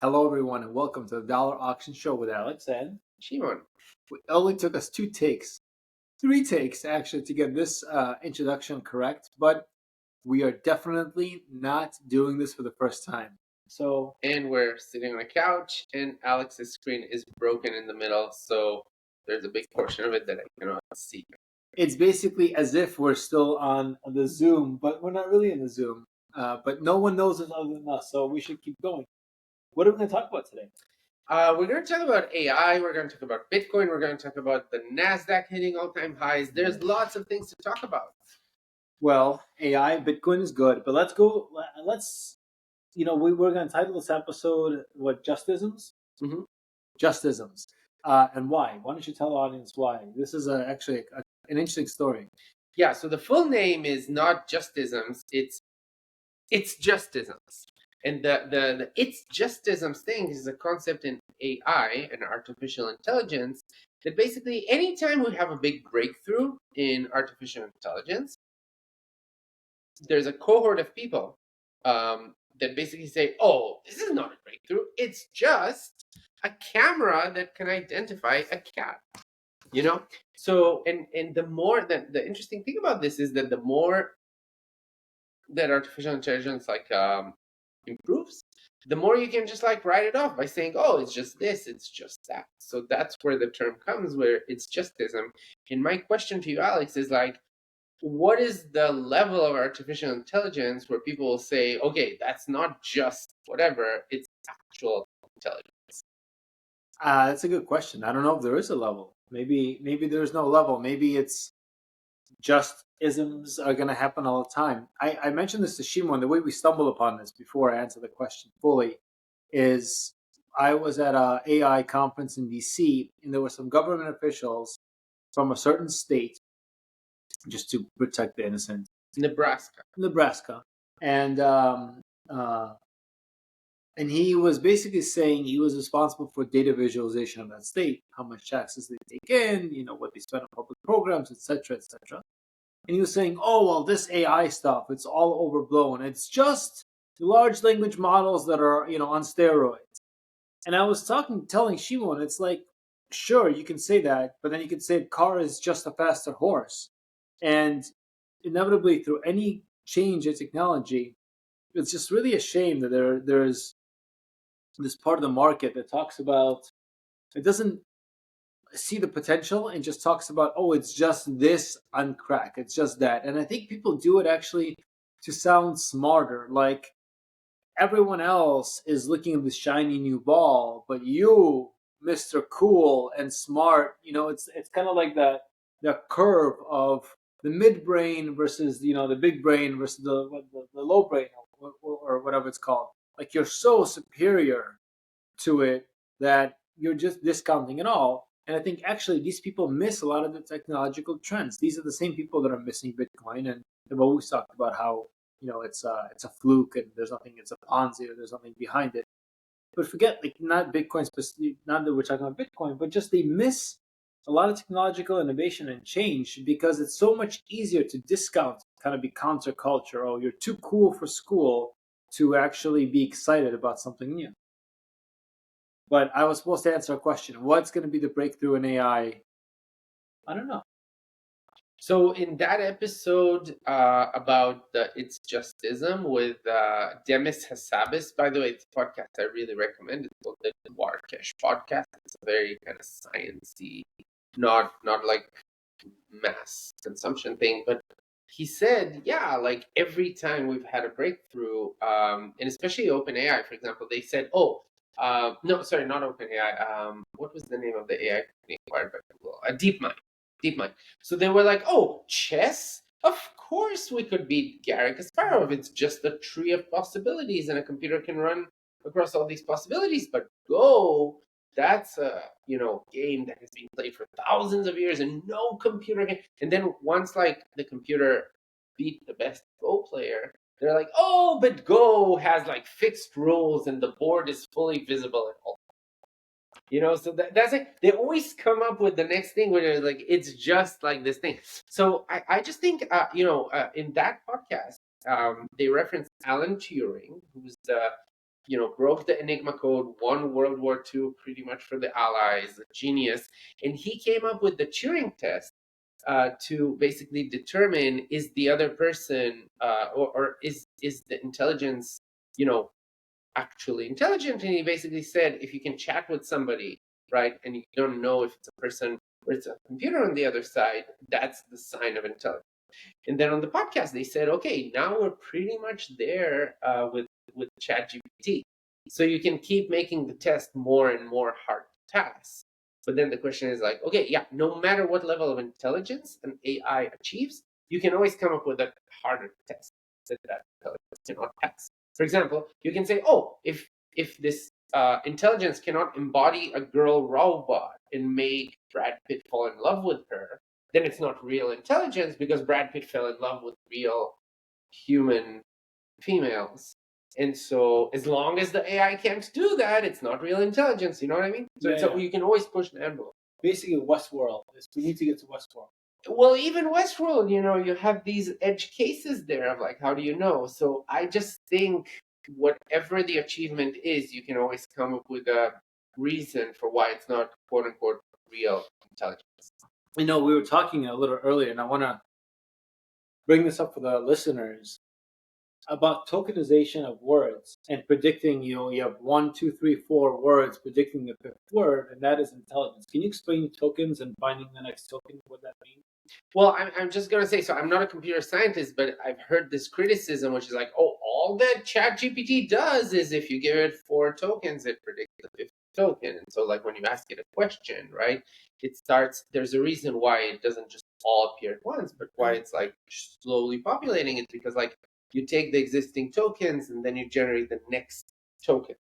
Hello, everyone, and welcome to the Dollar Auction Show with Alex and Shimon. it only took us three takes actually, to get this introduction correct, but we are definitely not doing this for the first time. So, And we're sitting on a couch, and Alex's screen is broken in the middle, so there's a big portion of it that I cannot see. it's basically as if we're still on the Zoom, but we're not really in the Zoom. But no one knows it other than us, so we should keep going. What are we going to talk about today? We're going to talk about AI, we're going to talk about Bitcoin, we're going to talk about the NASDAQ hitting all-time highs. There's lots of things to talk about. Well, AI, Bitcoin is good, but let's go. We're going to title this episode, what, Just-isms? Mm-hmm. Just-isms. And why? Why don't you tell the audience why? This is actually an interesting story. Yeah, so the full name is not Just-isms, it's Just-isms. And the it's Just-isms thing is a concept in AI and artificial intelligence that basically anytime we have a big breakthrough in artificial intelligence, there's a cohort of people that basically say, oh, this is not a breakthrough. It's just a camera that can identify a cat. So and the more that the interesting thing about this is that the more that artificial intelligence improves, the more you can just write it off by saying, oh, it's just this, it's just that. So that's where the term comes, where it's justism. And my question to you, Alex, is what is the level of artificial intelligence where people will say, okay, that's not just whatever, it's actual intelligence? That's a good question. I don't know if there is a level. Maybe there's no level. Maybe it's just isms are going to happen all the time. I mentioned this to Shimon. The way we stumbled upon this before I answer the question fully is I was at a AI conference in DC, and there were some government officials from a certain state, just to protect the innocent. Nebraska, and and he was basically saying he was responsible for data visualization of that state, how much taxes they take in, what they spend on public programs, etc., etc. And he was saying, oh, well, this AI stuff, it's all overblown. It's just large language models that are, on steroids. And I was telling Shimon, it's like, sure, you can say that, but then you can say the car is just a faster horse. And inevitably, through any change in technology, it's just really a shame that there's this part of the market that talks about, it doesn't see the potential and just talks about, oh, it's just this on crack, it's just that. And I think people do it actually to sound smarter, like everyone else is looking at this shiny new ball, but you, Mr. Cool and Smart, it's kind of like the curve of the midbrain versus the big brain versus the low brain, or whatever it's called. Like, you're so superior to it that you're just discounting it all. And I think actually these people miss a lot of the technological trends. These are the same people that are missing Bitcoin, and they've always talked about how it's a fluke and there's nothing, it's a Ponzi, or there's nothing behind it. But forget, like, not Bitcoin specifically, not that we're talking about Bitcoin, but just they miss a lot of technological innovation and change because it's so much easier to discount, kind of be counterculture. Oh, you're too cool for school to actually be excited about something new. But I was supposed to answer a question. What's going to be the breakthrough in AI? I don't know. So in that episode about the It's Justism with Demis Hassabis, by the way, it's a podcast I really recommend. It's called the Warkesh podcast. It's a very kind of sciencey, not like mass consumption thing, but he said, yeah, like every time we've had a breakthrough, and especially OpenAI, for example, they said, oh, no, sorry, not OpenAI. What was the name of the AI company acquired by Google? DeepMind. So they were like, oh, chess? Of course we could beat Garry Kasparov. It's just a tree of possibilities, and a computer can run across all these possibilities. But Go, that's a game that has been played for thousands of years, and no computer can. And then once the computer beat the best Go player, they're like, oh, but Go has fixed rules, and the board is fully visible and all. So that's it. They always come up with the next thing where they're like, it's just like this thing. So I just think, in that podcast, they reference Alan Turing, who's the broke the Enigma code, won World War II pretty much for the Allies, a genius. And he came up with the Turing test to basically determine is the other person or is the intelligence, actually intelligent. And he basically said if you can chat with somebody, right, and you don't know if it's a person or it's a computer on the other side, that's the sign of intelligence. And then on the podcast, they said, okay, now we're pretty much there with ChatGPT. So you can keep making the test more and more hard tasks. But then the question is like, okay, yeah, no matter what level of intelligence an AI achieves, you can always come up with a harder test that intelligence cannot pass. For example, you can say, oh, if this intelligence cannot embody a girl robot and make Brad Pitt fall in love with her, then it's not real intelligence because Brad Pitt fell in love with real human females. And so as long as the AI can't do that, it's not real intelligence. You know what I mean? So you can always push the envelope. Basically, Westworld. We need to get to Westworld. Well, even Westworld, you have these edge cases there of like, how do you know? So I just think whatever the achievement is, you can always come up with a reason for why it's not quote unquote real intelligence. We were talking a little earlier, and I want to bring this up for the listeners about tokenization of words and predicting. You have 1, 2, 3, 4 words predicting the fifth word, and that is intelligence. Can you explain tokens and finding the next token? What that means? Well, I'm just going to say, so I'm not a computer scientist, but I've heard this criticism, which is like, oh, all that ChatGPT does is if you give it 4 tokens, it predicts the fifth token. And so like when you ask it a question, right, there's a reason why it doesn't just all appear at once, but why it's like slowly populating it, because like you take the existing tokens and then you generate the next token.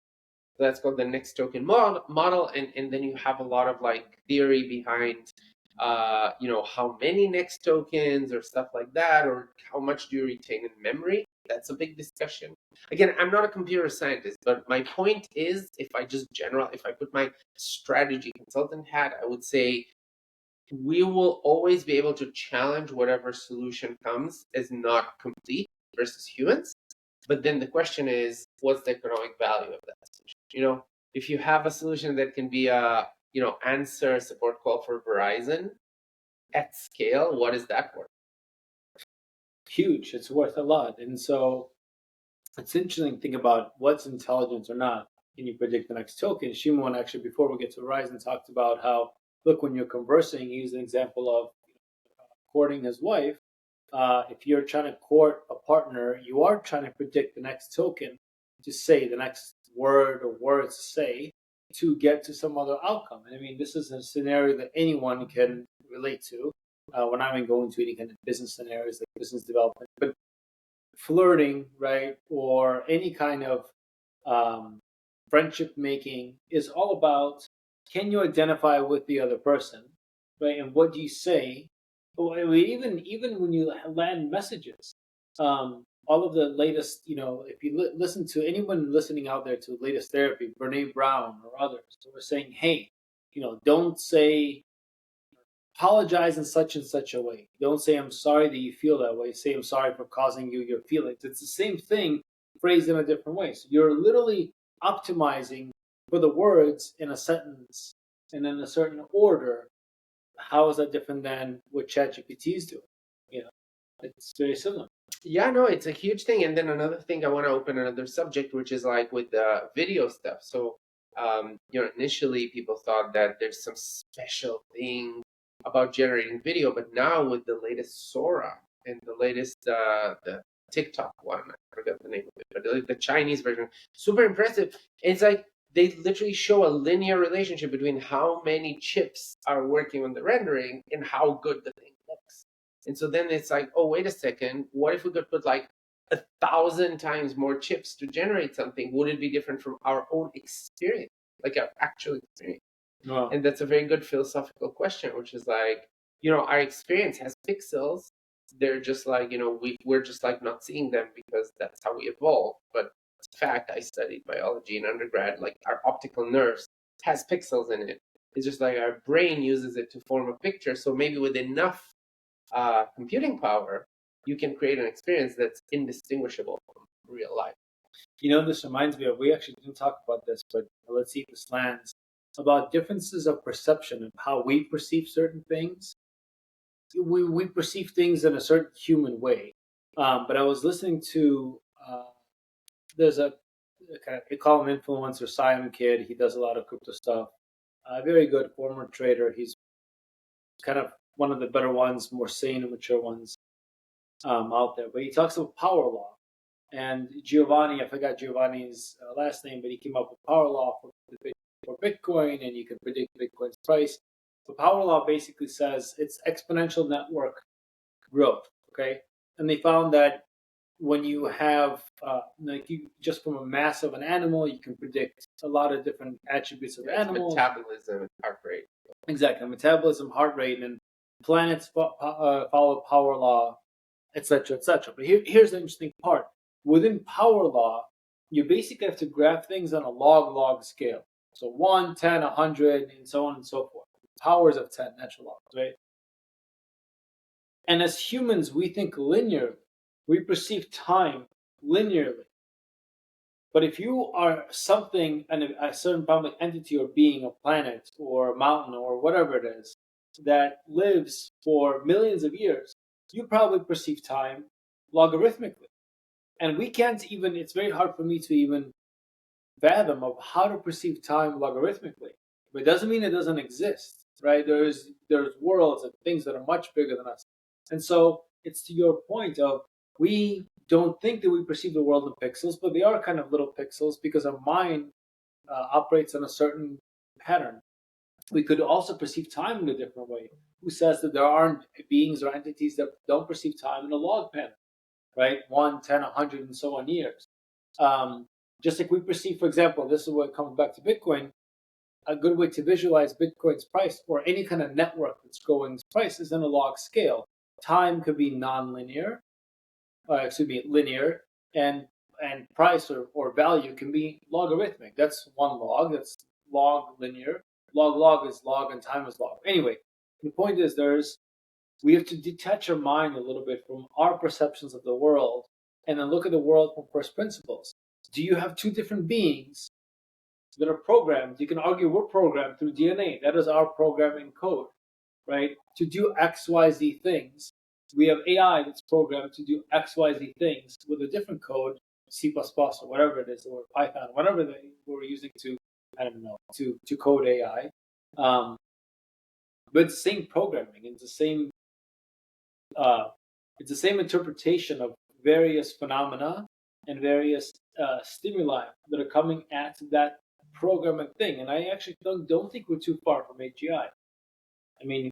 So that's called the next token model. And then you have a lot of like theory behind how many next tokens or stuff like that, or how much do you retain in memory. That's a big discussion. Again, I'm not a computer scientist, but my point is, if I put my strategy consultant hat, I would say we will always be able to challenge whatever solution comes as not complete versus humans. But then the question is, what's the economic value of that solution? If you have a solution that can be a answer support call for Verizon at scale, what is that worth? Huge. It's worth a lot. And so it's interesting to think about what's intelligence or not. Can you predict the next token? Shimon, actually, before we get to Verizon, talked about how, look, when you're conversing, he used an example of courting his wife. If you're trying to court a partner, you are trying to predict the next token to say, the next word or words to say to get to some other outcome. And I mean, this is a scenario that anyone can relate to. When I'm going to any kind of business scenarios, like business development, but flirting, right, or any kind of friendship making is all about, can you identify with the other person, right? And what do you say? Well, I mean, even when you land messages, all of the latest, if you listen to anyone listening out there to latest therapy, Brene Brown or others, who are saying, hey, don't say apologize in such and such a way. Don't say I'm sorry that you feel that way. Say I'm sorry for causing you your feelings. It's the same thing phrased in a different way. So you're literally optimizing for the words in a sentence and in a certain order. How is that different than what ChatGPT is doing? It's very similar. Yeah, no, it's a huge thing. And then another thing, I want to open another subject, which is like with the video stuff. So, initially people thought that there's some special thing about generating video, but now with the latest Sora and the latest the TikTok one, I forgot the name of it, but the Chinese version, super impressive. It's like they literally show a linear relationship between how many chips are working on the rendering and how good the thing looks. And so then it's like, oh, wait a second, what if we could put like 1,000 times more chips to generate something? Would it be different from our own experience, like our actual experience? Wow. And that's a very good philosophical question, which is like, our experience has pixels. They're just like, we're just like not seeing them because that's how we evolved. But in fact, I studied biology in undergrad, like our optical nerves has pixels in it. It's just like our brain uses it to form a picture. So maybe with enough computing power, you can create an experience that's indistinguishable from real life. This reminds me of, we actually didn't talk about this, but let's see if this lands, about differences of perception and how we perceive certain things. We perceive things in a certain human way. But I was listening to, there's a kind of, they call him influencer Simon Kid. He does a lot of crypto stuff. Very good former trader. He's kind of one of the better ones, more sane and mature ones out there. But he talks about power law. And Giovanni, I forgot Giovanni's last name, but he came up with power law for Bitcoin, and you can predict Bitcoin's price. The power law basically says it's exponential network growth. Okay, and they found that when you have like, you just from a mass of an animal, you can predict a lot of different attributes of animals. Metabolism and heart rate. Exactly, metabolism, heart rate, and planets follow power law, etc., etc. But here's the interesting part. Within power law, you basically have to graph things on a log scale. So 1, 10, 100, and so on and so forth. Powers of 10, natural logs, right? And as humans, we think linearly. We perceive time linearly. But if you are something, a certain public entity or being, a planet or a mountain or whatever it is, that lives for millions of years, you probably perceive time logarithmically. And we can't even, it's very hard for me to even fathom of how to perceive time logarithmically. But it doesn't mean it doesn't exist, right? There's worlds and things that are much bigger than us. And so it's to your point of, we don't think that we perceive the world in pixels, but they are kind of little pixels because our mind operates in a certain pattern. We could also perceive time in a different way. Who says that there aren't beings or entities that don't perceive time in a log pattern, right? 1, 10, 100, and so on years. Just like we perceive, for example, this is what comes back to Bitcoin. A good way to visualize Bitcoin's price or any kind of network that's growing its price is in a log scale. Time could be non-linear, linear, and price or value can be logarithmic. That's one log. That's log linear. Log is log, and time is log. Anyway, the point is, we have to detach our mind a little bit from our perceptions of the world and then look at the world from first principles. Do you have two different beings that are programmed? You can argue we're programmed through DNA. That is our programming code, right? To do X, Y, Z things. We have AI that's programmed to do X, Y, Z things with a different code, C++ or whatever it is, or Python, whatever we're using to, I don't know, to code AI. But it's the same programming. It's the same interpretation of various phenomena and various stimuli that are coming at that programming thing. And I actually don't think we're too far from AGI. I mean,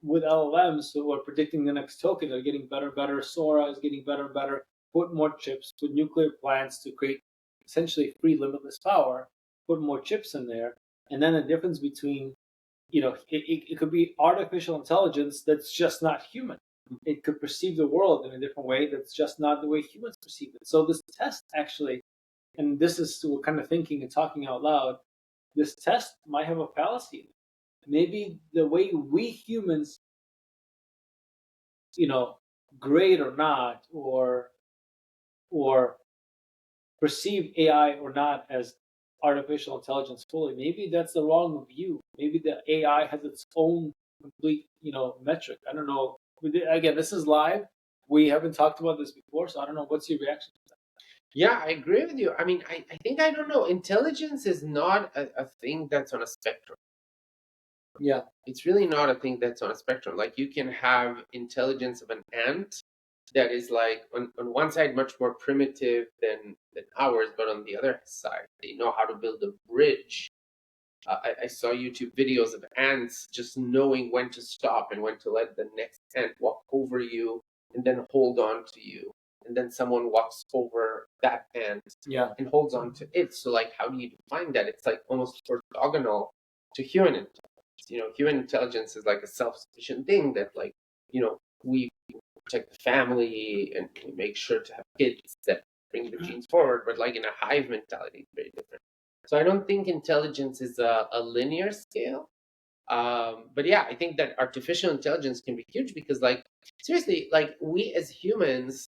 with LLMs who are predicting the next token, they're getting better and better. Sora is getting better and better. Put more chips, put nuclear plants to create essentially free limitless power, put more chips in there. And then the difference between, it could be artificial intelligence that's just not human. It could perceive the world in a different way that's just not the way humans perceive it. So this test actually, and this is, we're kind of thinking and talking out loud, this test might have a fallacy. Maybe the way we humans, grade or not, or perceive AI or not as artificial intelligence fully, maybe that's the wrong view. Maybe the AI has its own complete, metric. I don't know. Again, this is live. We haven't talked about this before, so I don't know. What's your reaction to that? Yeah, I agree with you. I mean, I think, I don't know. Intelligence is not a thing that's on a spectrum. Yeah. It's really not a thing that's on a spectrum. Like, you can have intelligence of an ant that is, like, on one side much more primitive than ours, but on the other side, they know how to build a bridge. I saw YouTube videos of ants just knowing when to stop and when to let the next ant walk over you and then hold on to you. And then someone walks over that ant and holds on to it. So, like, how do you define that? It's like almost orthogonal to human intelligence. Human intelligence is like a self-sufficient thing that, like, we protect the family and we make sure to have kids that bring the genes forward. But, like, in a hive mentality, it's very different. So I don't think intelligence is a linear scale. But yeah, I think that artificial intelligence can be huge because, like, seriously, like, we as humans,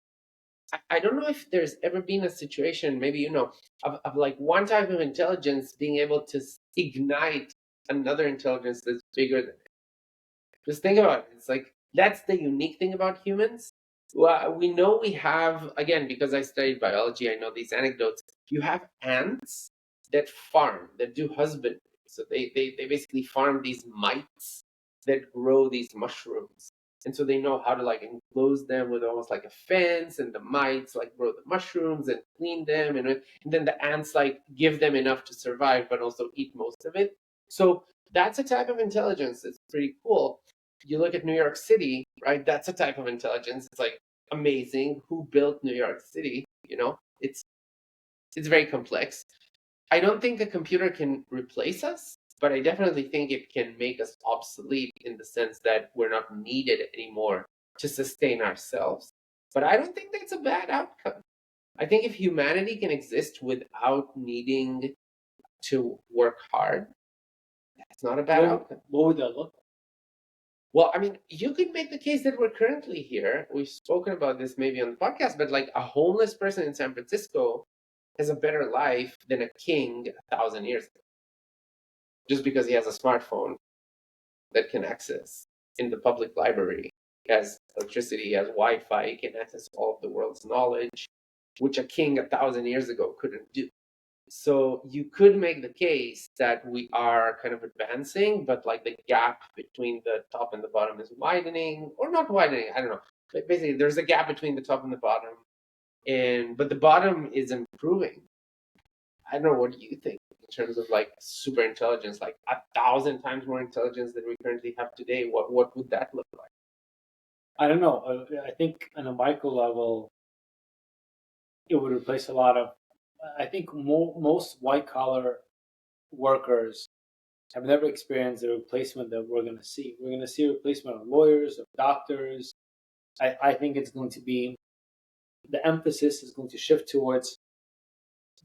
I don't know if there's ever been a situation, maybe you know, of like one type of intelligence being able to ignite another intelligence that's bigger than it. Just think about it. It's like that's the unique thing about humans. Well, we know we have, again, because I studied biology, I know these anecdotes. You have ants that farm, that do husbandry. So they basically farm these mites that grow these mushrooms. And so they know how to like enclose them with almost like a fence, and the mites like grow the mushrooms and clean them. And then the ants like give them enough to survive, but also eat most of it. So that's a type of intelligence that's pretty cool. You look at New York City, right? That's a type of intelligence. It's like amazing. Who built New York City? You know, it's very complex. I don't think a computer can replace us, but I definitely think it can make us obsolete in the sense that we're not needed anymore to sustain ourselves. But I don't think that's a bad outcome. I think if humanity can exist without needing to work hard, that's not a bad outcome. What would that look like? Well, I mean, you could make the case that we're currently here. We've spoken about this maybe on the podcast, but like a homeless person in San Francisco has a better life than a king 1,000 years ago, just because he has a smartphone that can access in the public library. He has electricity, he has Wi-Fi, he can access all of the world's knowledge, which a king 1,000 years ago couldn't do. So you could make the case that we are kind of advancing, but like the gap between the top and the bottom is widening, or not widening. I don't know. But basically, there's a gap between the top and the bottom, but the bottom is improving. I don't know. What do you think in terms of like super intelligence, like 1,000 times more intelligence than we currently have today? What would that look like? I don't know. I think on a micro level, it would replace a lot of. I think most white collar workers have never experienced the replacement that we're going to see. We're going to see a replacement of lawyers, of doctors. I think it's going to be, the emphasis is going to shift towards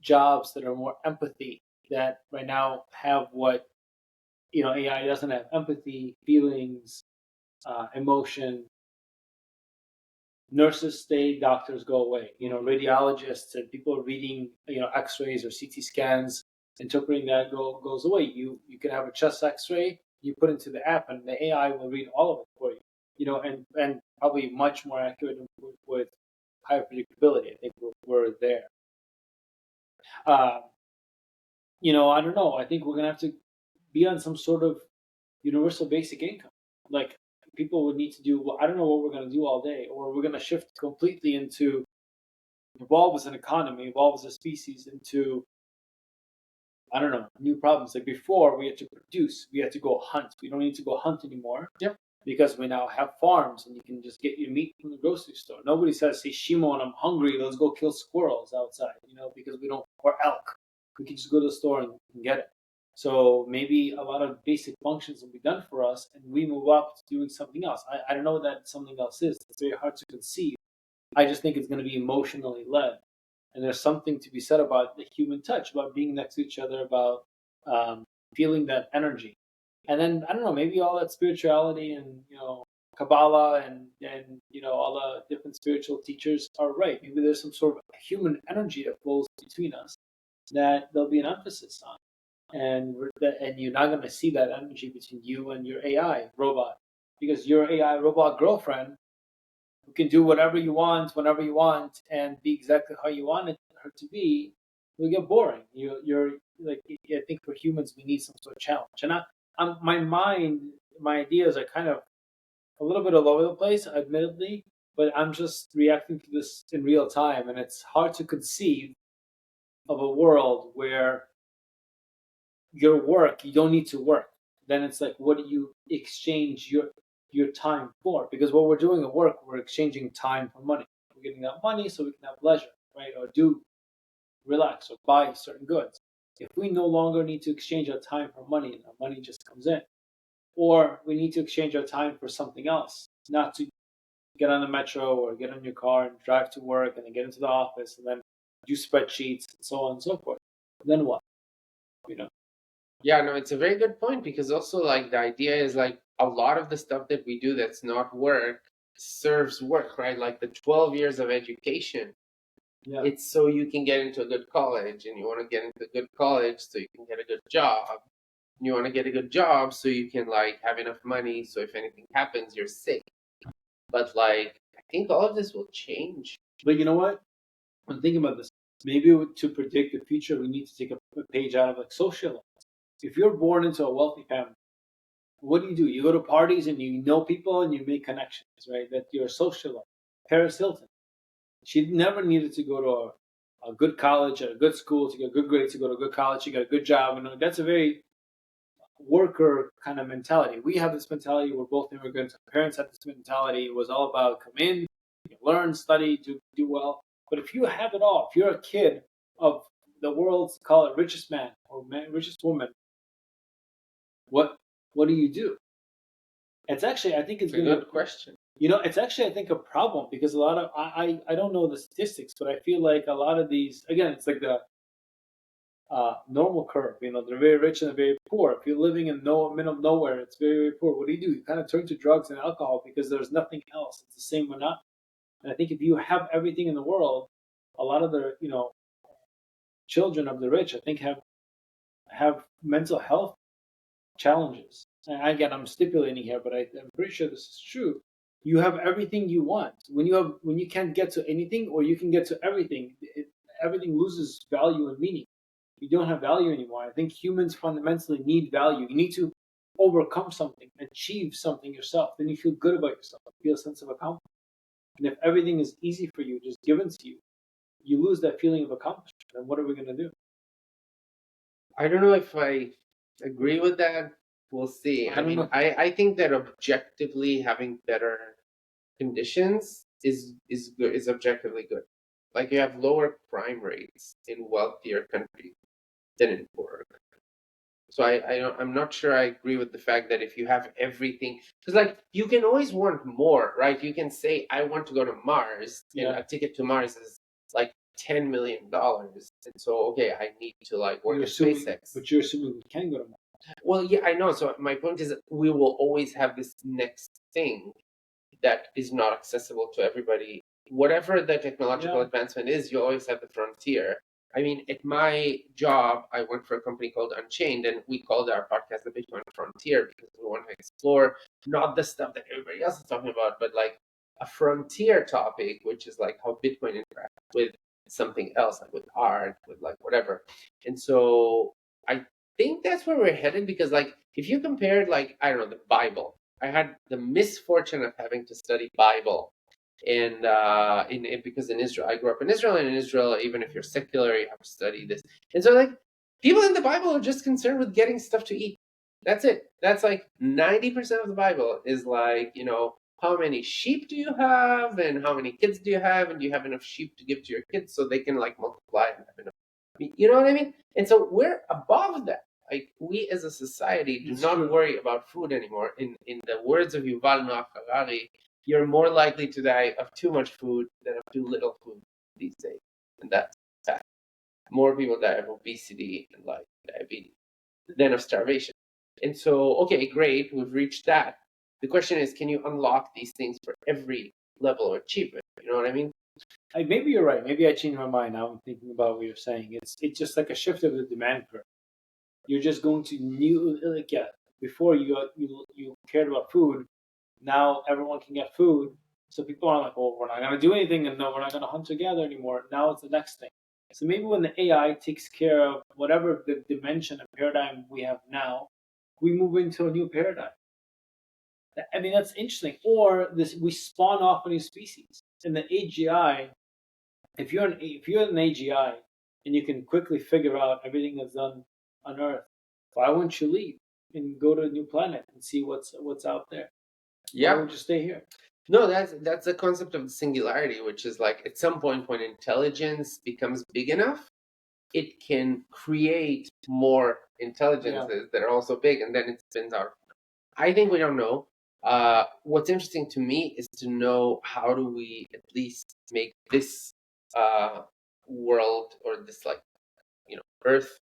jobs that are more empathy, that right now have what, AI doesn't have: empathy, feelings, emotion. Nurses stay, doctors go away. Radiologists and people reading, X-rays or CT scans, interpreting that goes away. You can have a chest X-ray, you put into the app, and the AI will read all of it for you. And probably much more accurate with higher predictability. I think we're there. I don't know. I think we're gonna have to be on some sort of universal basic income. Like, people would need to do. Well, I don't know what we're gonna do all day, or we're gonna shift completely into evolve as an economy, evolve as a species into, I don't know, new problems. Like before, we had to produce, we had to go hunt. We don't need to go hunt anymore. Yep. Because we now have farms and you can just get your meat from the grocery store. Nobody says, "Hey, Shimon, I'm hungry. Let's go kill squirrels outside." Because we don't, or elk. We can just go to the store and get it. So maybe a lot of basic functions will be done for us, and we move up to doing something else. I don't know what that something else is. It's very hard to conceive. I just think it's going to be emotionally led. And there's something to be said about the human touch, about being next to each other, about feeling that energy. And then, I don't know, maybe all that spirituality and, Kabbalah and all the different spiritual teachers are right. Maybe there's some sort of human energy that flows between us that there'll be an emphasis on. And you're not going to see that energy between you and your AI robot, because your AI robot girlfriend, who can do whatever you want, whenever you want, and be exactly how you want her to be, will get boring. You're like, I think for humans, we need some sort of challenge. And my ideas are kind of a little bit all over the place, admittedly, but I'm just reacting to this in real time, and it's hard to conceive of a world where your work, you don't need to work. Then it's like, what do you exchange your time for? Because what we're doing at work, we're exchanging time for money. We're getting that money so we can have leisure, right? Or do relax or buy certain goods. If we no longer need to exchange our time for money and our money just comes in, or we need to exchange our time for something else, not to get on the metro or get in your car and drive to work and then get into the office and then do spreadsheets and so on and so forth, then what? Yeah, no, it's a very good point, because also like the idea is like a lot of the stuff that we do that's not work serves work, right? Like the 12 years of education, Yeah. it's so you can get into a good college, and you want to get into a good college so you can get a good job. You want to get a good job so you can like have enough money so if anything happens, you're safe. But like, I think all of this will change. But you know what? I'm thinking about this. Maybe to predict the future, we need to take a page out of like social. If you're born into a wealthy family, what do? You go to parties and you know people and you make connections, right? That you're a socialite. Paris Hilton, she never needed to go to a good college at a good school to get good grades to go to a good college. She got a good job, and that's a very worker kind of mentality. We have this mentality. We're both immigrants. Our parents had this mentality. It was all about come in, learn, study, do well. But if you have it all, if you're a kid of the world's, call it richest man or richest woman, what do you do? It's actually, I think it's a good question. It's actually, I think, a problem because a lot of I don't know the statistics, but I feel like a lot of these, again, it's like the normal curve. They're very rich and they're very poor. If you're living in middle of nowhere, it's very, very poor. What do? You kind of turn to drugs and alcohol because there's nothing else. It's the same monopoly. And I think if you have everything in the world, a lot of the children of the rich, I think, have mental health challenges. And again, I'm stipulating here, but I'm pretty sure this is true. You have everything you want. When you can't get to anything, or you can get to everything, everything loses value and meaning. You don't have value anymore. I think humans fundamentally need value. You need to overcome something, achieve something yourself. Then you feel good about yourself. You feel a sense of accomplishment. And if everything is easy for you, just given to you, you lose that feeling of accomplishment. And what are we going to do? I don't know if I agree with that. We'll see. I think that objectively having better conditions is good, is objectively good. Like you have lower crime rates in wealthier countries than in poorer countries. So I'm not sure I agree with the fact that if you have everything, because like you can always want more, right? You can say I want to go to Mars, and a ticket to Mars is like $10 million, and so okay, I need to like work at SpaceX. But you're assuming we can go to Mars. Well, yeah, I know. So my point is that we will always have this next thing that is not accessible to everybody. Whatever the technological advancement is, you always have the frontier. I mean, at my job, I work for a company called Unchained, and we called our podcast the Bitcoin Frontier because we want to explore not the stuff that everybody else is talking about, but like a frontier topic, which is like how Bitcoin interacts with something else, like with art, with like whatever. And so I think that's where we're headed because, like, if you compared, like, I don't know, the Bible, I had the misfortune of having to study Bible, and because in Israel, I grew up in Israel, and in Israel, even if you're secular, you have to study this. And so, like, people in the Bible are just concerned with getting stuff to eat. That's it. That's like 90% of the Bible is like, how many sheep do you have, and how many kids do you have, and do you have enough sheep to give to your kids so they can like multiply and have enough. You know what I mean? And so we're above that. Like we as a society do not worry about food anymore. In the words of Yuval Noah Harari, you're more likely to die of too much food than of too little food these days, and that's fact. More people die of obesity and like diabetes than of starvation. And so, okay, great, we've reached that. The question is, can you unlock these things for every level of achievement? You know what I mean? Like maybe you're right. Maybe I changed my mind. Now I'm thinking about what you're saying. It's just like a shift of the demand curve. You're just going to before you cared about food. Now everyone can get food, so people are like, "Well, we're not going to do anything, and no, we're not going to hunt together anymore." Now it's the next thing. So maybe when the AI takes care of whatever the dimension and paradigm we have now, we move into a new paradigm. I mean, that's interesting. Or we spawn off a new species. In the AGI, if you're an AGI and you can quickly figure out everything that's done on Earth, why wouldn't you leave and go to a new planet and see what's out there? Yeah. Why would you stay here? No, that's the concept of singularity, which is like at some point when intelligence becomes big enough, it can create more intelligences that are also big, and then it spins out. I think we don't know. What's interesting to me is to know how do we at least make this world, or this like Earth,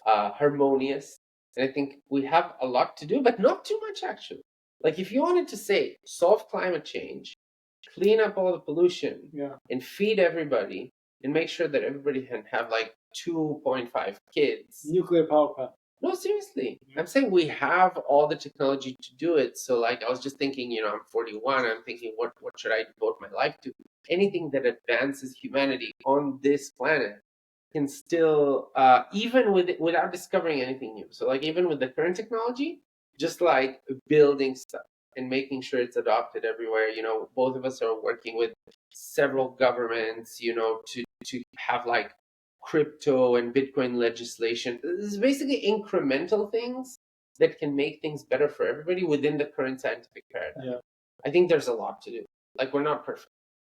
harmonious. And I think we have a lot to do, but not too much actually. Like if you wanted to say solve climate change, clean up all the pollution, and feed everybody, and make sure that everybody can have like 2.5 kids. Nuclear power plant. No, seriously. I'm saying we have all the technology to do it. So like I was just thinking, I'm 41, I'm thinking what should I devote my life to? Anything that advances humanity on this planet can still even without discovering anything new. So like even with the current technology, just like building stuff and making sure it's adopted everywhere. Both of us are working with several governments, to have like crypto and Bitcoin legislation. This is basically incremental things that can make things better for everybody within the current scientific paradigm. Yeah. I think there's a lot to do. Like we're not perfect,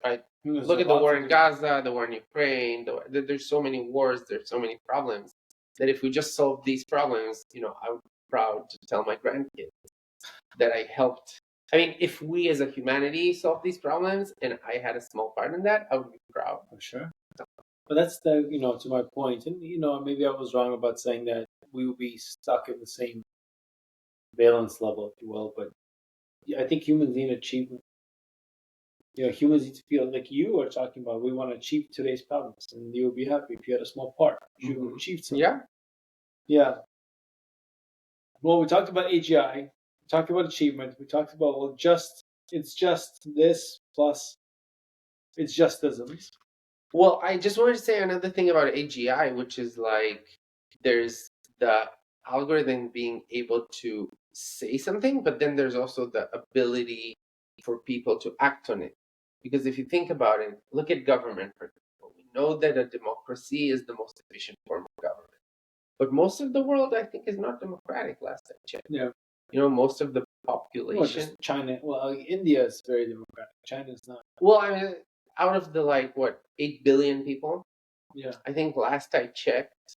right? There's Look a at the lot war to in do. Gaza, the war in Ukraine. There's so many wars, there's so many problems that if we just solve these problems, I would be proud to tell my grandkids that I helped. I mean, if we as a humanity solve these problems and I had a small part in that, I would be proud. For sure. But that's to my point. And, maybe I was wrong about saying that we will be stuck in the same valence level, if you will. But I think humans need achievement. Humans need to feel like you are talking about. We want to achieve today's problems, and you would be happy if you had a small part. You achieved something. Yeah. Yeah. Well, we talked about AGI. We talked about achievement. We talked about it's just this plus it's justisms. Well, I just wanted to say another thing about AGI, which is like there's the algorithm being able to say something, but then there's also the ability for people to act on it. Because if you think about it, look at government, for example. We know that a democracy is the most efficient form of government. But most of the world, I think, is not democratic, last I checked. Yeah. Most of the population. Well, just China. Well, India is very democratic. China is not. Well, I mean, out of the 8 billion people, Yeah. I think last I checked,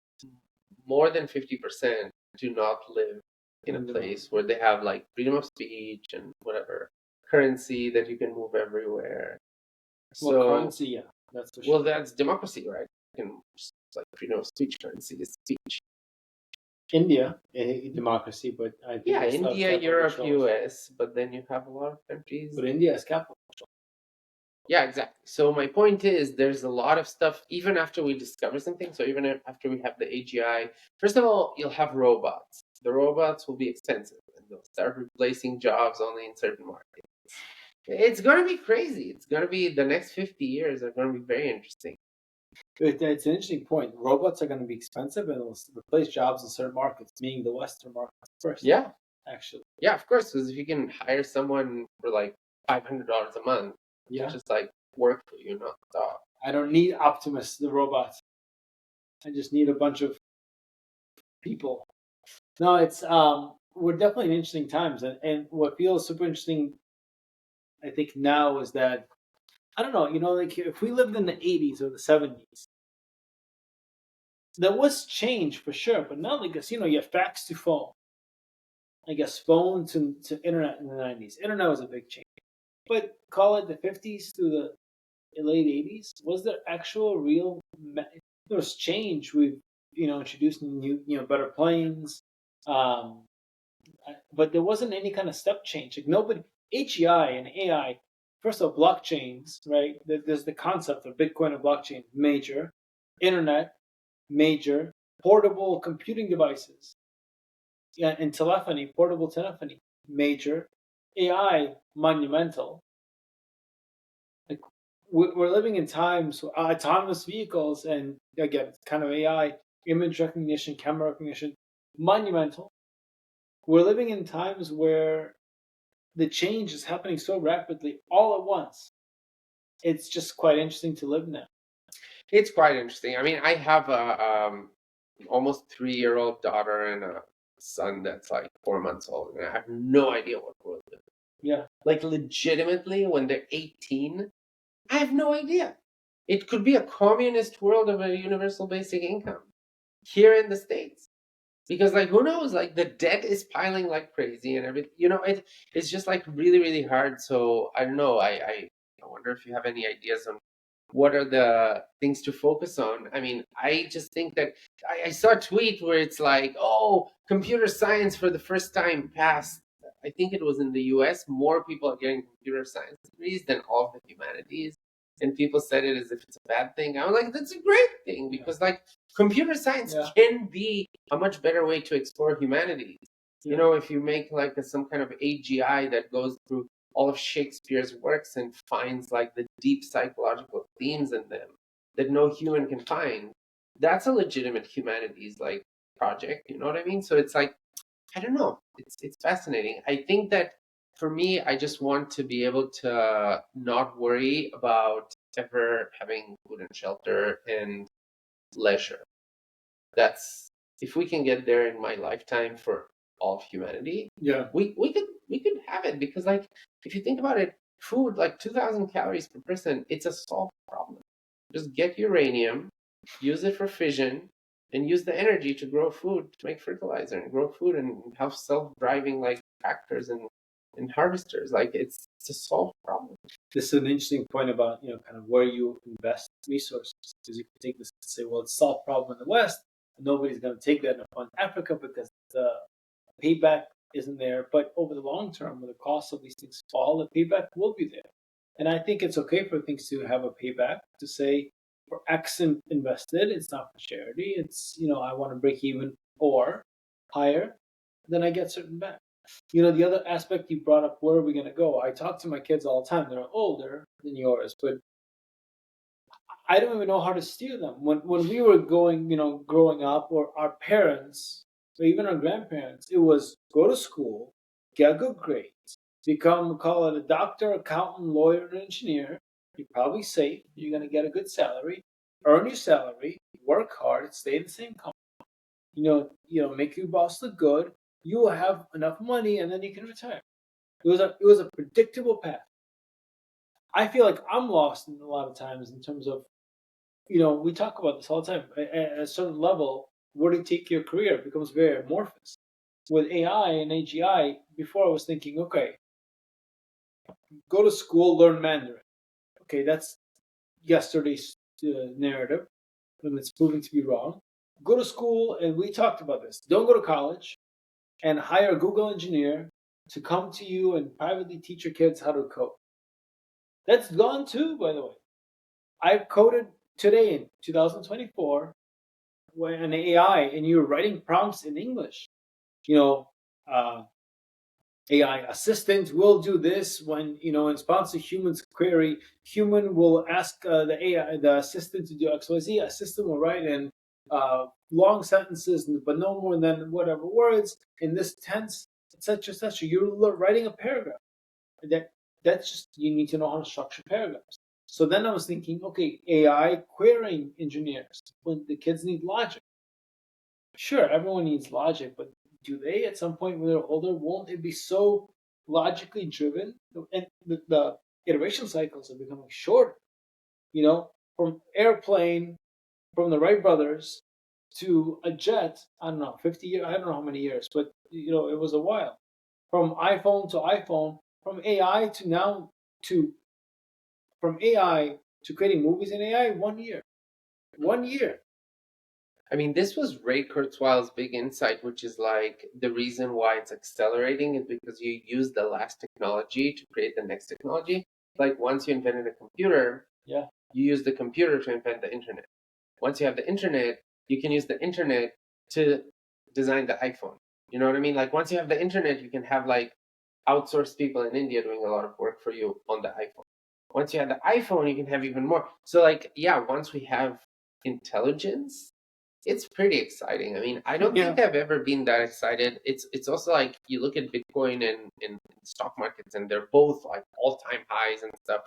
more than 50% do not live in a place where they have freedom of speech and whatever currency that you can move everywhere. Well, currency, yeah, that's for sure. Well, that's democracy, right? Freedom of speech, currency is speech. India, democracy, but I think India, Europe, US, but then you have a lot of countries. But India is capital control. Yeah, exactly. So my point is, there's a lot of stuff, even after we discover something. So even after we have the AGI, first of all, you'll have robots. The robots will be expensive, and they'll start replacing jobs only in certain markets. It's going to be crazy. It's going to be, the next 50 years are going to be very interesting. It's an interesting point. Robots are going to be expensive and will replace jobs in certain markets, meaning the Western markets first. Yeah. Actually. Yeah, of course, because if you can hire someone for $500 a month, just work for you, not stop. I don't need Optimus, the robot. I just need a bunch of people. No, it's we're definitely in interesting times, and what feels super interesting, I think now is that I don't know, if we lived in the 80s or the 70s, there was change for sure, but not you have fax to phone. I guess phone to internet in the 90s. Internet was a big change, but call it the 50s to the late 80s. Was there actual real? There was change. We've introduced new better planes, but there wasn't any kind of step change. Nobody HEI and AI. First of all, blockchains, right? There's the concept of Bitcoin and blockchain, major, internet, major, portable computing devices, and telephony, portable telephony, major, AI, monumental. We're living in times autonomous vehicles and again kind of AI, image recognition, camera recognition, monumental. We're living in times where the change is happening so rapidly all at once. It's just quite interesting to live now. It's quite interesting. I mean, I have a almost 3-year-old daughter and a son that's 4 months old, and I have no idea what world they're in. Yeah. Legitimately, when they're 18, I have no idea. It could be a communist world of a universal basic income here in the States. Because who knows, the debt is piling like crazy and everything. It's just really, really hard. So I don't know. I wonder if you have any ideas on what are the things to focus on. I mean, I just think that I saw a tweet where it's computer science for the first time passed, I think it was in the US, more people are getting computer science degrees than all of the humanities. And people said it as if it's a bad thing. I was like, that's a great thing because like computer science can be a much better way to explore humanities. You know, if you make like some kind of AGI that goes through all of Shakespeare's works and finds like the deep psychological themes in them that no human can find, that's a legitimate humanities like project. You know what I mean? So it's like, I don't know. It's fascinating. I think that for me, I just want to be able to not worry about ever having food and shelter and leisure. That's if we can get there in my lifetime for all of humanity, we could have it because like if you think about it, food like 2,000 calories per person, it's a solved problem. Just get uranium, use it for fission, and use the energy to grow food, to make fertilizer and grow food and have self-driving like tractors and harvesters. Like it's a solved problem. This is an interesting point about kind of where you invest resources. Because you can take this and say, well, it's a solved problem in the West, and nobody's going to take that upon Africa because the payback isn't there. But over the long term, when the cost of these things fall, the payback will be there. And I think it's okay for things to have a payback, to say for X invested, it's not for charity. It's, I want to break even or higher, then I get certain back. The other aspect you brought up, where are we going to go? I talk to my kids all the time. They're older than yours, but I don't even know how to steer them. When we were growing up, or our parents, or even our grandparents, it was go to school, get good grades, call it a doctor, accountant, lawyer, and engineer. You're probably safe. You're going to get a good salary, earn your salary, work hard, stay in the same company. Make your boss look good. You will have enough money, and then you can retire. It was a predictable path. I feel like I'm lost in a lot of times in terms of, we talk about this all the time. At a certain level, where do you take your career? It becomes very amorphous. With AI and AGI, before I was thinking, okay, go to school, learn Mandarin. Okay, that's yesterday's narrative, and it's proving to be wrong. Go to school, and we talked about this. Don't go to college and hire a Google engineer to come to you and privately teach your kids how to code. That's gone too, by the way. I coded today in 2024 an AI, and you're writing prompts in English. AI assistant will do this when, in response to human's query, human will ask the assistant to do XYZ. Assistant will write in long sentences, but no more than whatever words in this tense, etc., etc. You're writing a paragraph. That's just, you need to know how to structure paragraphs. So then I was thinking, okay, AI querying engineers, when the kids need logic. Sure, everyone needs logic, but do they at some point when they're older, won't it be so logically driven? And the iteration cycles are becoming shorter. From airplane, from the Wright brothers to a jet, I don't know, 50 years, I don't know how many years, but it was a while. From iPhone to iPhone, from AI to now to from AI to creating movies in AI, 1 year. 1 year. I mean, this was Ray Kurzweil's big insight, which is like the reason why it's accelerating is because you use the last technology to create the next technology. Like once you invented a computer, you use the computer to invent the internet. Once you have the internet, you can use the internet to design the iPhone. You know what I mean? Like once you have the internet, you can have like outsourced people in India doing a lot of work for you on the iPhone. Once you have the iPhone, you can have even more. So like, once we have intelligence, it's pretty exciting. I mean, I don't think I've ever been that excited. It's also like you look at Bitcoin and stock markets, and they're both like all-time highs and stuff.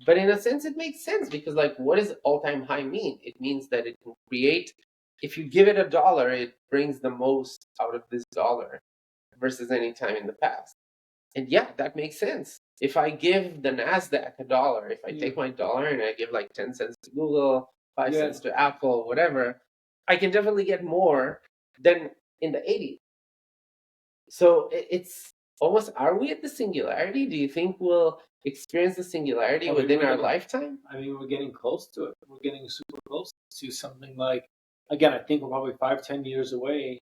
But in a sense, it makes sense because like, what does all-time high mean? It means that it can create. If you give it $1, it brings the most out of this dollar versus any time in the past. And that makes sense. If I give the Nasdaq $1, if I take my dollar and I give like 10 cents to Google, 5 cents to Apple, whatever, I can definitely get more than in the 80s. So it's almost, are we at the singularity? Do you think we'll experience the singularity within our lifetime? I mean, we're getting close to it. We're getting super close to something like, again, I think we're probably 5-10 years away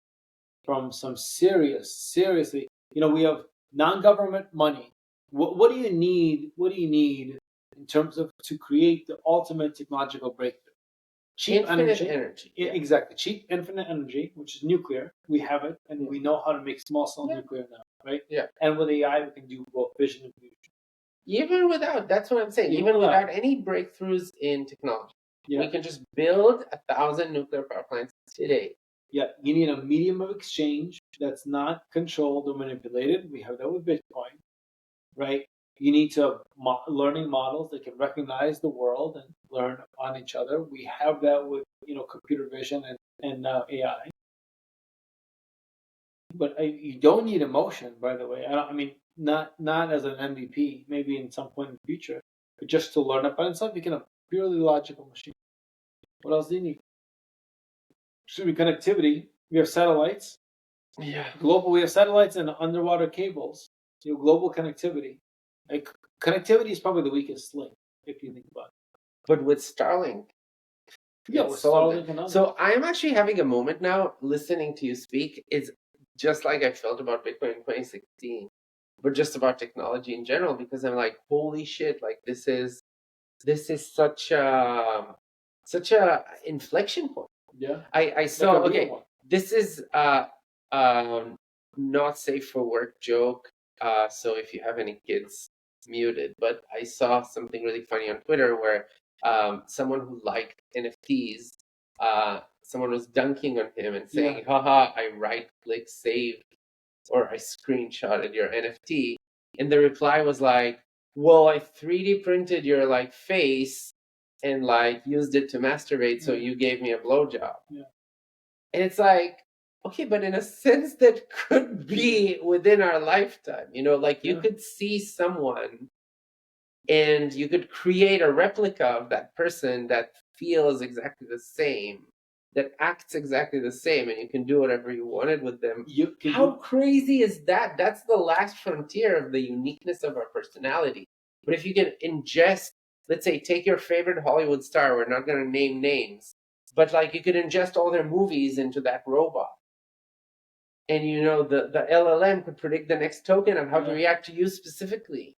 from some seriously, we have non-government money. What do you need? What do you need in terms of to create the ultimate technological breakthrough? Cheap energy. Yeah. Exactly. Cheap infinite energy, which is nuclear. We have it, and we know how to make small cell nuclear now, right? Yeah. And with AI, we can do both fission and fusion. Even without, that's what I'm saying. Even without any breakthroughs in technology, we can just build 1,000 nuclear power plants today. Yeah, you need a medium of exchange that's not controlled or manipulated. We have that with Bitcoin, right? You need to learning models that can recognize the world and learn on each other. We have that with computer vision and AI. But you don't need emotion, by the way. I mean, not as an MVP. Maybe in some point in the future, but just to learn about itself, you can have a purely logical machine. What else do you need? Should be connectivity. We have satellites. Yeah. Global. We have satellites and underwater cables. Global connectivity. Like, connectivity is probably the weakest link if you think about it. But with Starlink, yeah, with Starlink and others. So I am actually having a moment now listening to you speak. It's just like I felt about Bitcoin in 2016, but just about technology in general, because I'm like, holy shit! Like this is such a inflection point. Yeah. I saw. Okay, this is not safe for work joke. So if you have any kids, muted. But I saw something really funny on Twitter where someone who liked NFTs, someone was dunking on him and saying, haha, I right-click saved or I screenshotted your NFT. And the reply was like, well, I 3D printed your like face and like used it to masturbate, so you gave me a blowjob. Yeah. And it's like, okay, but in a sense that could be within our lifetime, like you could see someone and you could create a replica of that person that feels exactly the same, that acts exactly the same, and you can do whatever you wanted with them. How crazy is that? That's the last frontier of the uniqueness of our personality. But if you can ingest, let's say, take your favorite Hollywood star, we're not going to name names, but like you could ingest all their movies into that robot. And the LLM could predict the next token and how to react to you specifically.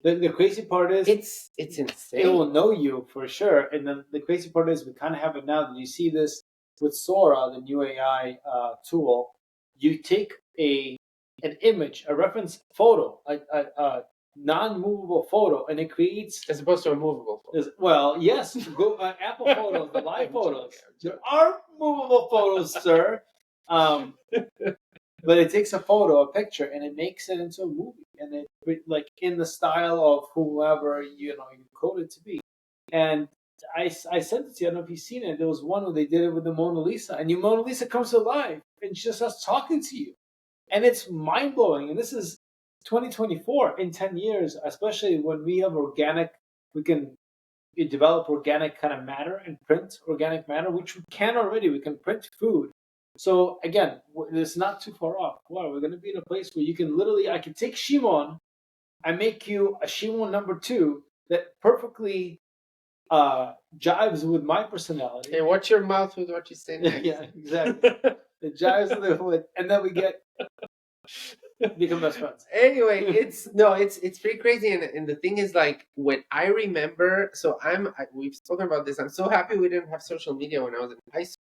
The crazy part is it's insane. It will know you for sure. And then the crazy part is we kind of have it now. That you see this with Sora, the new AI tool. You take an image, a reference photo, a non-movable photo, and it creates as opposed to a movable photo. Well, yes, Apple photos, the live photos. There are movable photos, sir. But it takes a photo, a picture, and it makes it into a movie, and it like in the style of whoever you code it to be. And I sent it to you. I don't know if you've seen it. There was one where they did it with the Mona Lisa, and your Mona Lisa comes to life, and she just starts talking to you, and it's mind blowing. And this is 2024. In 10 years, especially when we have organic, we can develop organic kind of matter and print organic matter, which we can already. We can print food. So again, it's not too far off. Wow, we're going to be in a place where you can literally, I can take Shimon, I make you a Shimon number 2 that perfectly jives with my personality. Hey, watch your mouth with what you say next. Yeah, exactly. It jives with, and then we become best friends. Anyway, it's pretty crazy, and the thing is, like, when I remember, so we've spoken about this. I'm so happy we didn't have social media when I was in high school,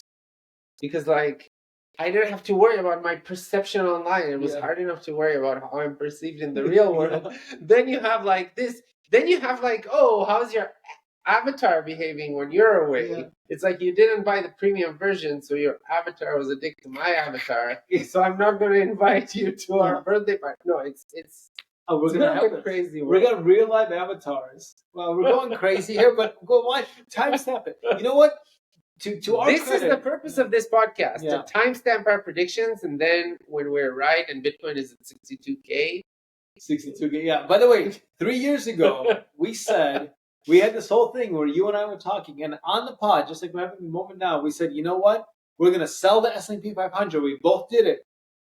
because like I didn't have to worry about my perception online. It was hard enough to worry about how I'm perceived in the real world. Then you have like this. Then you have like, oh, how's your avatar behaving when you're away? Yeah. It's like you didn't buy the premium version, so your avatar was addicted to my avatar. So I'm not going to invite you to our birthday party. No, it's we're going to have crazy. We're going to real life avatars. Well, we're going crazy here, but go watch timestamp it. You know what? To our this credit, is the purpose of this podcast, to timestamp our predictions, and then when we're right and Bitcoin is at 62K. 62K, yeah. By the way, 3 years ago, we said, we had this whole thing where you and I were talking, and on the pod, just like we're having a moment now, we said, you know what? We're going to sell the S&P 500. We both did it.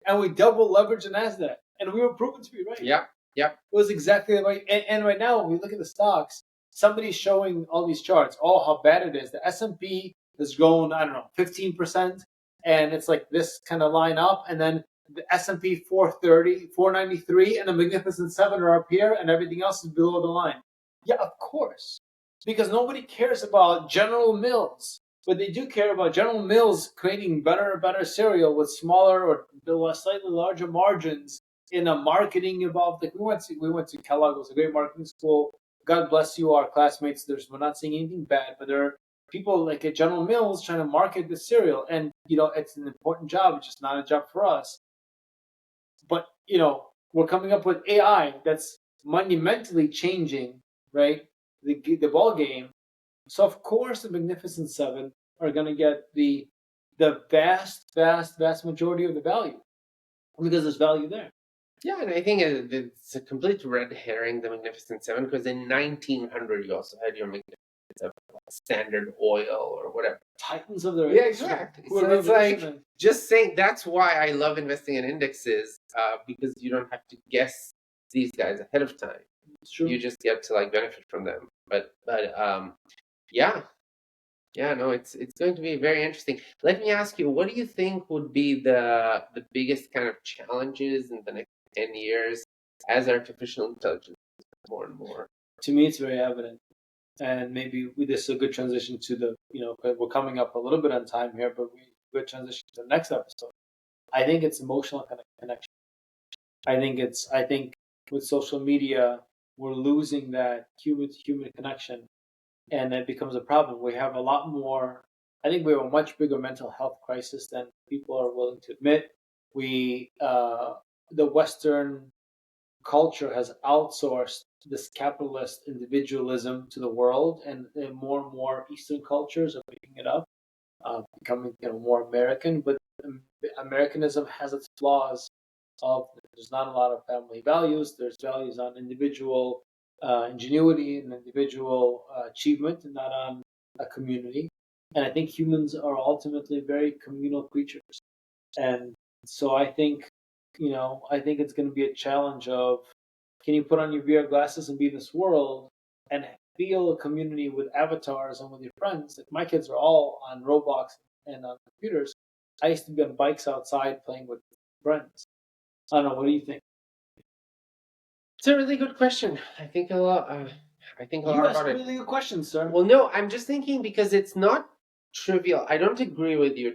And we double leveraged the NASDAQ. And we were proven to be right. Yeah. It was exactly right. And right now, when we look at the stocks, somebody's showing all these charts, how bad it is. The S&P has grown, 15%, and it's like this kind of line up, and then the S&P 430, 493, and the Magnificent Seven are up here, and everything else is below the line. Yeah, of course, because nobody cares about General Mills, but they do care about General Mills creating better and better cereal with smaller or slightly larger margins in a marketing involved. Like we went to Kellogg. It was a great marketing school. God bless you, our classmates. We're not saying anything bad, but there are people like at General Mills trying to market the cereal, and it's an important job. It's just not a job for us. But we're coming up with AI that's monumentally changing, right? The ball game. So of course the Magnificent Seven are going to get the vast majority of the value because there's value there. Yeah, and I think it's a complete red herring, the Magnificent Seven, because in 1900 you also had your Magnificent Seven, Standard Oil or whatever. Titans of their Yeah, exactly. So it's like just saying that's why I love investing in indexes, because you don't have to guess these guys ahead of time. It's true. You just get to benefit from them. But yeah, no, it's going to be very interesting. Let me ask you, what do you think would be the biggest kind of challenges in the next 10 years as artificial intelligence more and more? To me, it's very evident. And maybe this is a good transition to we're coming up a little bit on time here, but good transition to the next episode. I think it's emotional connection. I think with social media, we're losing that human connection, and it becomes a problem. We have a lot more. I think we have a much bigger mental health crisis than people are willing to admit. The Western culture has outsourced this capitalist individualism to the world, and more and more Eastern cultures are picking it up, becoming more American. But Americanism has its flaws. There's not a lot of family values. There's values on individual ingenuity and individual achievement, and not on a community. And I think humans are ultimately very communal creatures. And so I think it's going to be a challenge of, can you put on your VR glasses and be in this world and feel a community with avatars and with your friends? Like my kids are all on Roblox and on computers. I used to be on bikes outside playing with friends. I don't know. What do you think? It's a really good question. I think a lot. I think a lot about it. Really good question, sir. Well, no, I'm just thinking because it's not trivial. I don't agree with you.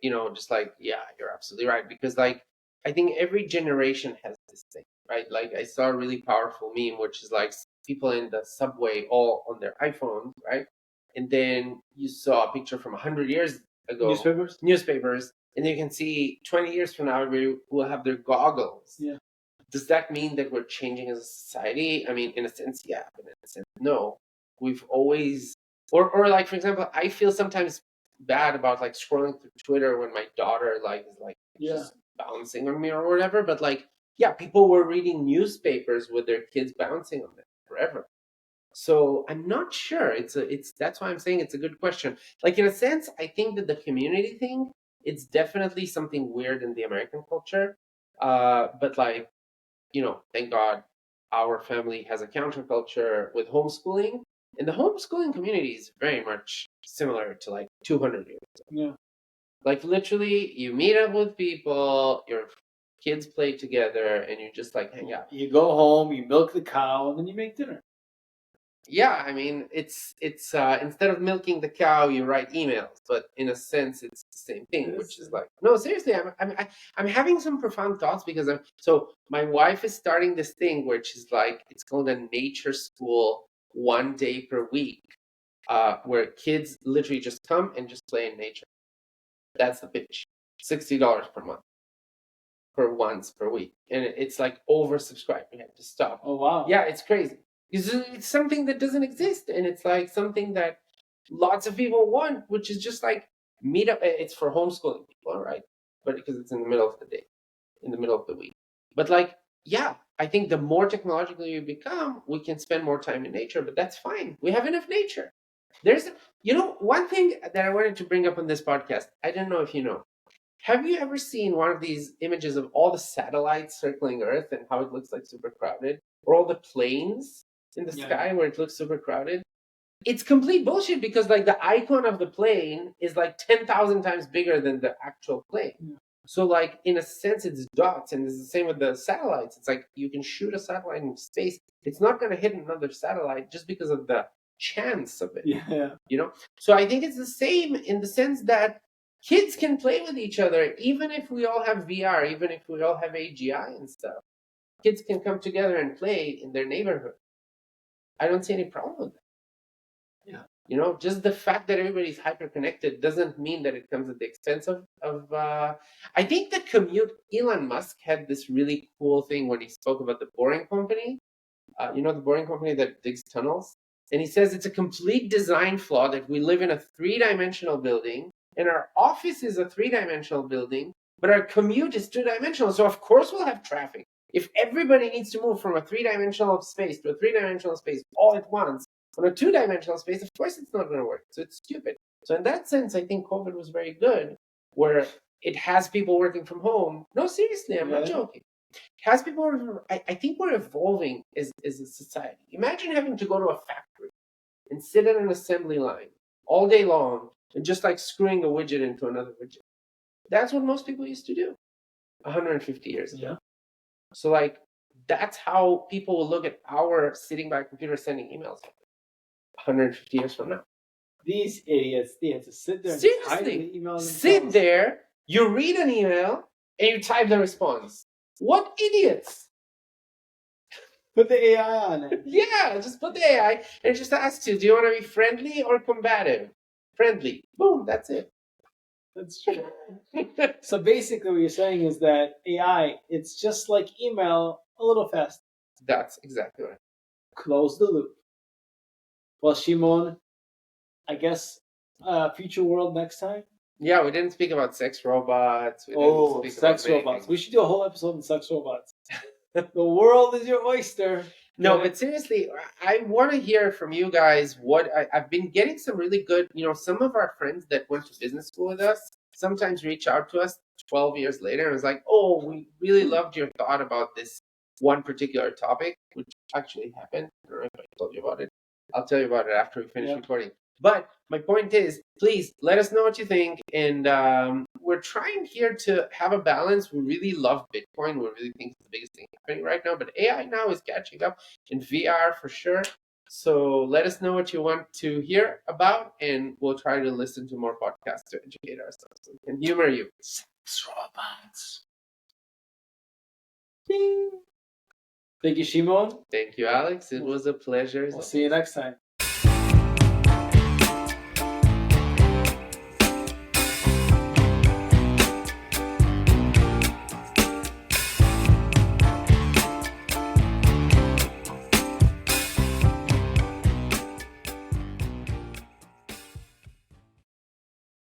Yeah, you're absolutely right. Because I think every generation has this thing, right? Like I saw a really powerful meme, which is people in the subway all on their iPhones, right? And then you saw a picture from 100 years ago. Newspapers. And you can see 20 years from now, we will have their goggles. Yeah. Does that mean that we're changing as a society? I mean, in a sense, yeah, but in a sense, no. We've always, or for example, I feel sometimes bad about scrolling through Twitter when my daughter is just bouncing on me or whatever. But people were reading newspapers with their kids bouncing on them forever. So I'm not sure. That's why I'm saying it's a good question. In a sense, I think that the community thing, it's definitely something weird in the American culture. But thank God our family has a counterculture with homeschooling. And the homeschooling community is very much similar to 200 years ago. Yeah. Literally, you meet up with people, your kids play together, and you just hang out. You go home, you milk the cow, and then you make dinner. Yeah, I mean, it's instead of milking the cow, you write emails, but in a sense, it's the same thing, which is no, seriously, I'm having some profound thoughts because my wife is starting this thing, which is it's called a nature school 1 day per week, where kids literally just come and just play in nature. That's the pitch. $60 per month, for once per week, and it's oversubscribed. You have to stop. Oh wow! Yeah, it's crazy. It's something that doesn't exist, and it's something that lots of people want, which is just meet up. It's for homeschooling people, right? But because it's in the middle of the day, in the middle of the week. But I think the more technological you become, we can spend more time in nature, but that's fine. We have enough nature. There's one thing that I wanted to bring up on this podcast. I don't know if you know. Have you ever seen one of these images of all the satellites circling Earth and how it looks super crowded? Or all the planes in the sky where it looks super crowded? It's complete bullshit because the icon of the plane is 10,000 times bigger than the actual plane. So, like, in a sense, it's dots, and it's the same with the satellites. It's like you can shoot a satellite in space. It's not going to hit another satellite just because of the chance of it. Yeah. So I think it's the same in the sense that kids can play with each other, even if we all have VR, even if we all have AGI and stuff. Kids can come together and play in their neighborhood. I don't see any problem with that. Yeah. Just the fact that everybody's hyper connected doesn't mean that it comes at the expense of I think the commute. Elon Musk had this really cool thing when he spoke about the Boring Company. The Boring Company that digs tunnels. And he says it's a complete design flaw that we live in a 3-dimensional building, and our office is a 3-dimensional building, but our commute is 2-dimensional. So of course we'll have traffic. If everybody needs to move from a 3-dimensional space to a 3-dimensional space all at once, on a 2-dimensional space, of course it's not going to work. So it's stupid. So in that sense, I think COVID was very good, where it has people working from home. No, seriously, I'm not joking. Has people, I think we're evolving as a society. Imagine having to go to a factory and sit at an assembly line all day long and just like screwing a widget into another widget. That's what most people used to do 150 years ago. Yeah. So like that's how people will look at our sitting by a computer sending emails 150 years from now. These idiots, they have to sit there and Seriously, type the email sit there, you read an email, and you type the response. What idiots! Put the AI on it. Yeah, just put the AI and it just asks you, do you want to be friendly or combative? Friendly. Boom, that's it. That's true. So basically what you're saying is that AI, it's just like email, a little fast. That's exactly right. Close the loop. Well, Shimon, I guess future world next time? Yeah, we didn't speak about sex robots. Sex robots. We should do a whole episode on sex robots. The world is your oyster. No, but seriously, I want to hear from you guys what I've been getting some really good, some of our friends that went to business school with us sometimes reach out to us 12 years later and was like, oh, we really loved your thought about this one particular topic, which actually happened. I don't know if I told you about it. I'll tell you about it after we finish recording. But my point is, please let us know what you think. And we're trying here to have a balance. We really love Bitcoin. We really think it's the biggest thing happening right now. But AI now is catching up, in VR for sure. So let us know what you want to hear about, and we'll try to listen to more podcasts to educate ourselves and humor you. Sex robots. Ding. Thank you, Shimon. Thank you, Alex. It was a pleasure. We'll see you next time.